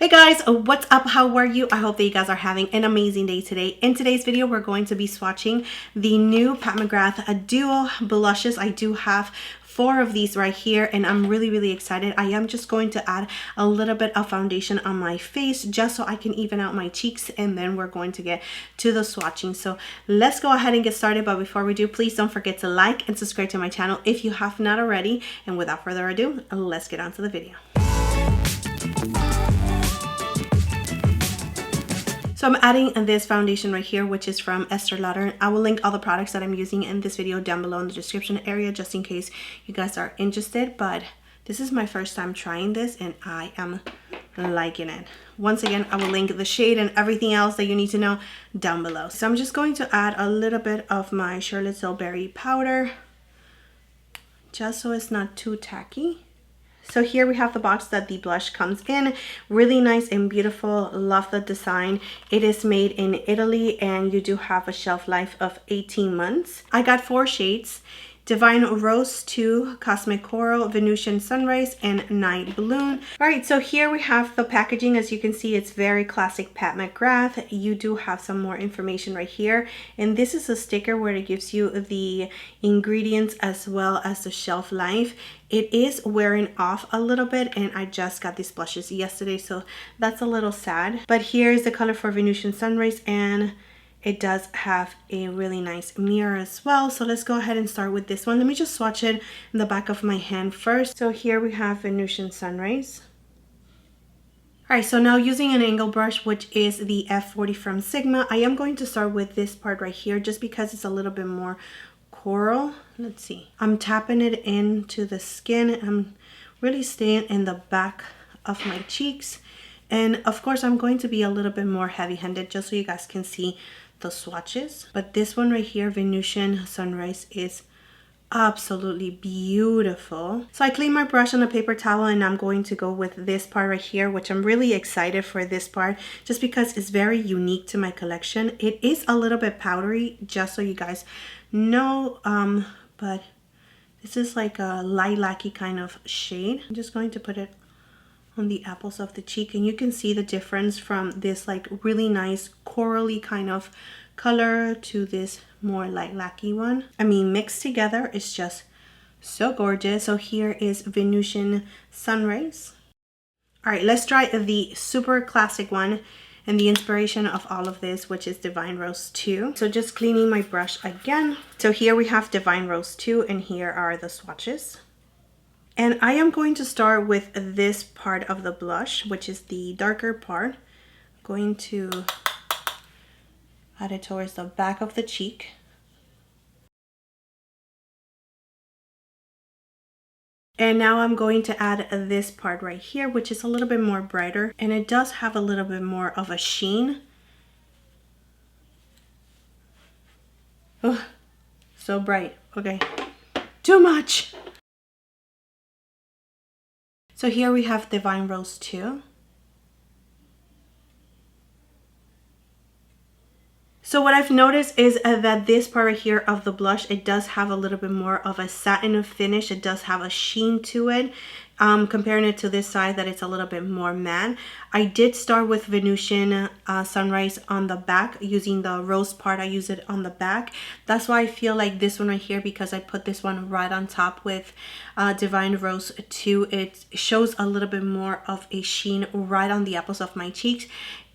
Hey guys, what's up? How are you? I hope that you guys are having an amazing day today. In today's video, we're going to be swatching the new Pat McGrath Duo blushes. I do have 4 of these right here and I'm really excited. I am just going to add a little bit of foundation on my face just so I can even out my cheeks, and then we're going to get to the swatching. So let's go ahead and get started. But before we do, please don't forget to like and subscribe to my channel if you have not already. And without further ado, let's get on to the video. So I'm adding this foundation right here, which is from Estee Lauder. I will link all the products that I'm using in this video down below in the description area, just in case you guys are interested. But this is my first time trying this and I am liking it. Once again, I will link the shade and everything else that you need to know down below. So I'm just going to add a little bit of my Charlotte Tilbury powder, just so it's not too tacky. So here we have the box that the blush comes in. Really nice and beautiful. Love the design. It is made in Italy and you do have a shelf life of 18 months. I got 4 shades: Divine Rose 2, Cosmic Coral, Venusian Sunrise, and Night Balloon. Alright, so here we have the packaging. As you can see, it's very classic Pat McGrath. You do have some more information right here. And this is a sticker where it gives you the ingredients as well as the shelf life. It is wearing off a little bit and I just got these blushes yesterday, so that's a little sad. But here's the color for Venusian Sunrise, and it does have a really nice mirror as well. So let's go ahead and start with this one. Let me just swatch it in the back of my hand first. So here we have Venusian Sunrise. Alright, so now using an angle brush, which is the F40 from Sigma, I am going to start with this part right here just because it's a little bit more coral. Let's see. I'm tapping it into the skin. I'm really staying in the back of my cheeks. And of course, I'm going to be a little bit more heavy-handed just so you guys can see the swatches. But this one right here, Venusian Sunrise, is absolutely beautiful. So I cleaned my brush on a paper towel and I'm going to go with this part right here, which I'm really excited for this part just because it's very unique to my collection. It is a little bit powdery, just so you guys know, but this is like a lilac-y kind of shade. I'm just going to put it on the apples of the cheek and you can see the difference from this like really nice corally kind of color to this more lilac-y one. I mean, mixed together, it's just so gorgeous. So here is Venusian Sunrise. All right, let's try the super classic one and the inspiration of all of this, which is Divine Rose 2. So just cleaning my brush again. So here we have Divine Rose 2 and here are the swatches. And I am going to start with this part of the blush, which is the darker part. I'm going to add it towards the back of the cheek. And now I'm going to add this part right here, which is a little bit more brighter. And it does have a little bit more of a sheen. Oh, so bright. Okay, too much. So here we have Divine Rose 2. So what I've noticed is that this part right here of the blush, it does have a little bit more of a satin finish. It does have a sheen to it. Comparing it to this side that it's a little bit more matte. I did start with Venusian Sunrise on the back using the rose part. I use it on the back. That's why I feel like this one right here, because I put this one right on top with Divine Rose 2. It shows a little bit more of a sheen right on the apples of my cheeks.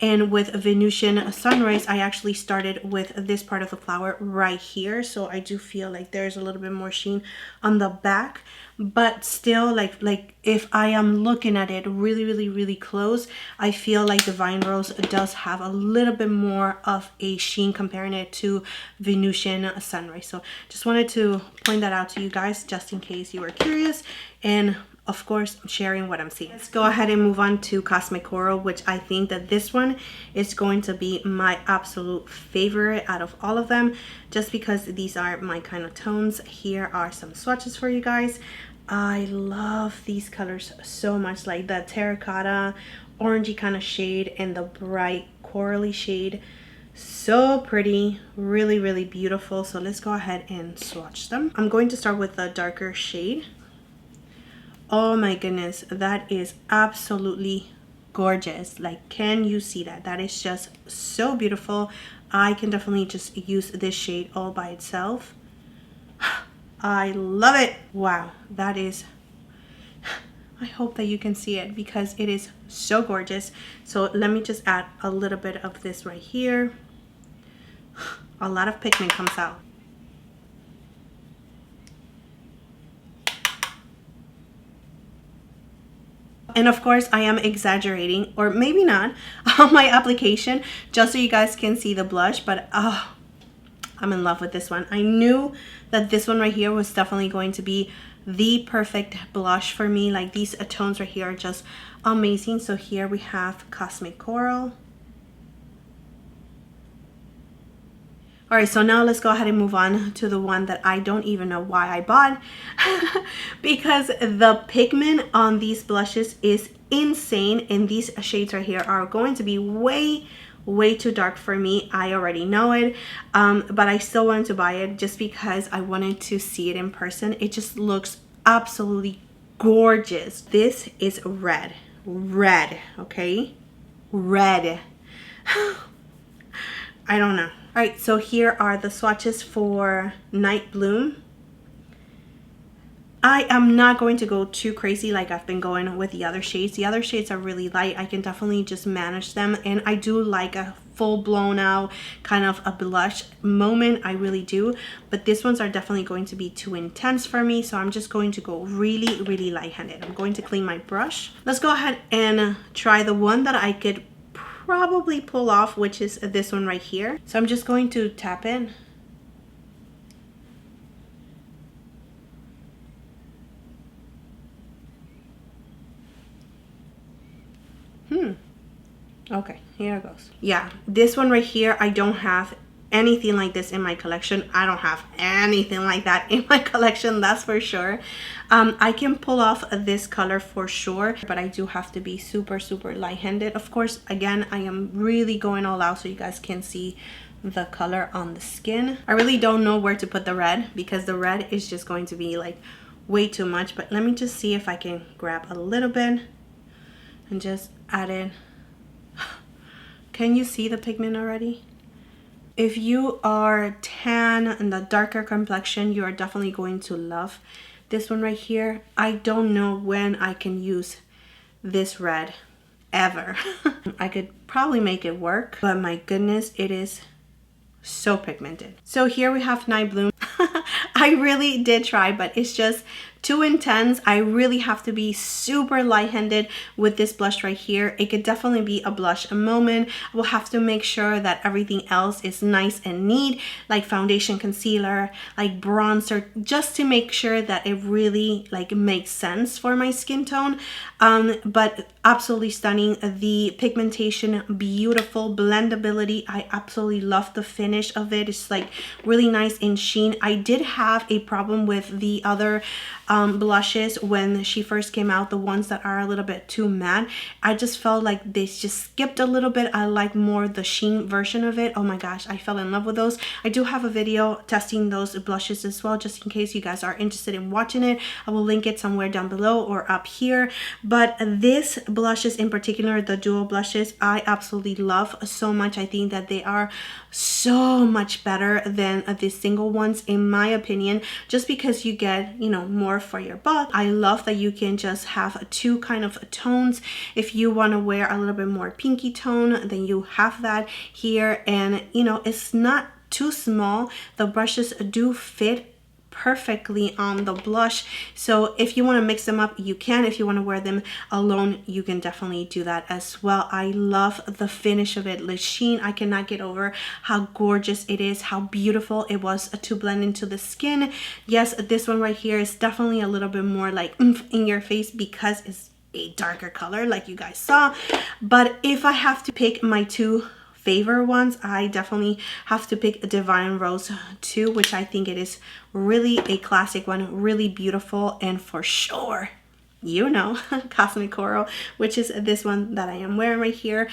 And with Venusian Sunrise, I actually started with this part of the flower right here. So I do feel like there's a little bit more sheen on the back. But still, like if I am looking at it really close, I feel like Divine Rose does have a little bit more of a sheen comparing it to Venusian Sunrise. So just wanted to point that out to you guys just in case you were curious. And of course, sharing what I'm seeing. Let's go ahead and move on to Cosmic Coral, which I think that this one is going to be my absolute favorite out of all of them, just because these are my kind of tones. Here are some swatches for you guys. I love these colors so much, like the terracotta, orangey kind of shade and the bright corally shade. So pretty, really beautiful. So let's go ahead and swatch them. I'm going to start with the darker shade. Oh my goodness, that is absolutely gorgeous. Like, can you see that? That is just so beautiful. I can definitely just use this shade all by itself. I love it. Wow, that is, I hope that you can see it because it is so gorgeous. So let me just add a little bit of this right here. A lot of pigment comes out. And of course, I am exaggerating, or maybe not, on my application, just so you guys can see the blush. But oh, I'm in love with this one. I knew that this one right here was definitely going to be the perfect blush for me. Like, these tones right here are just amazing. So here we have Cosmic Coral. All right, so now let's go ahead and move on to the one that I don't even know why I bought because the pigment on these blushes is insane, and these shades right here are going to be way too dark for me. I already know it, but I still wanted to buy it just because I wanted to see it in person. It just looks absolutely gorgeous. This is red, okay? Red. I don't know. All right, so here are the swatches for Night Bloom. I am not going to go too crazy like I've been going with the other shades. The other shades are really light. I can definitely just manage them, and I do like a full blown out kind of a blush moment. I really do, but these ones are definitely going to be too intense for me, so I'm just going to go really light-handed. I'm going to clean my brush. Let's go ahead and try the one that I could probably pull off, which is this one right here. So I'm just going to tap in. Okay, here it goes. Yeah, this one right here, I don't have anything like this in my collection. I don't have anything like that in my collection, that's for sure. I can pull off this color for sure, but I do have to be super light-handed. Of course, again, I am really going all out so you guys can see the color on the skin. I really don't know where to put the red because the red is just going to be like way too much, but let me just see if I can grab a little bit and just add it. Can you see the pigment already? If you are tan and the darker complexion, you are definitely going to love this one right here. I don't know when I can use this red ever. I could probably make it work, but my goodness, it is so pigmented. So here we have Night Bloom. I really did try, but it's just too intense. I really have to be super light-handed with this blush right here. It could definitely be a blush a moment. I will have to make sure that everything else is nice and neat, like foundation, concealer, like bronzer, just to make sure that it really like makes sense for my skin tone. But absolutely stunning. The pigmentation, beautiful. Blendability, I absolutely love the finish of it. It's like really nice in sheen. I did have a problem with the other blushes when she first came out, the ones that are a little bit too matte. I just felt like they just skipped a little bit. I like more the sheen version of it. Oh my gosh, I fell in love with those. I do have a video testing those blushes as well, just in case you guys are interested in watching it. I will link it somewhere down below or up here. But this blushes in particular, the dual blushes, I absolutely love so much. I think that they are so much better than the single ones in my opinion, just because you get, you know, more for your buck. I love that you can just have two kind of tones. If you want to wear a little bit more pinky tone, then you have that here, and you know, it's not too small. The brushes do fit perfectly on the blush, so if you want to mix them up, you can. If you want to wear them alone, you can definitely do that as well. I love the finish of it. The sheen, I cannot get over how gorgeous it is, how beautiful it was to blend into the skin. Yes, this one right here is definitely a little bit more like in your face because it's a darker color like you guys saw. But if I have to pick my two favorite ones, I definitely have to pick Divine Rose 2, which I think it is really a classic one, really beautiful, and for sure, you know, Cosmic Coral, which is this one that I am wearing right here,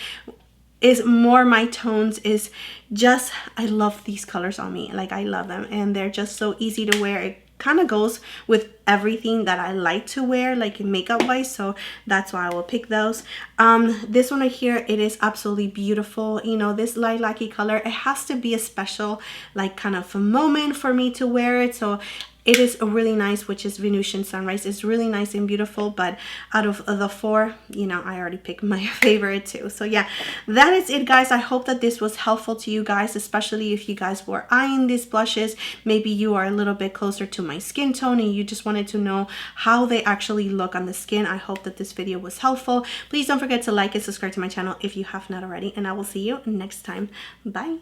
is more my tones. Is just, I love these colors on me, like I love them, and they're just so easy to wear. It kind of goes with everything that I like to wear, like makeup wise, so that's why I will pick those. This one right here, it is absolutely beautiful. You know, this lilac-y color, it has to be a special like kind of a moment for me to wear it, so it is really nice, which is Venusian Sunrise. It's really nice and beautiful, but out of the four, you know, I already picked my favorite too. So yeah, that is it, guys. I hope that this was helpful to you guys, especially if you guys were eyeing these blushes. Maybe you are a little bit closer to my skin tone and you just wanted to know how they actually look on the skin. I hope that this video was helpful. Please don't forget to like and subscribe to my channel if you have not already, and I will see you next time. Bye.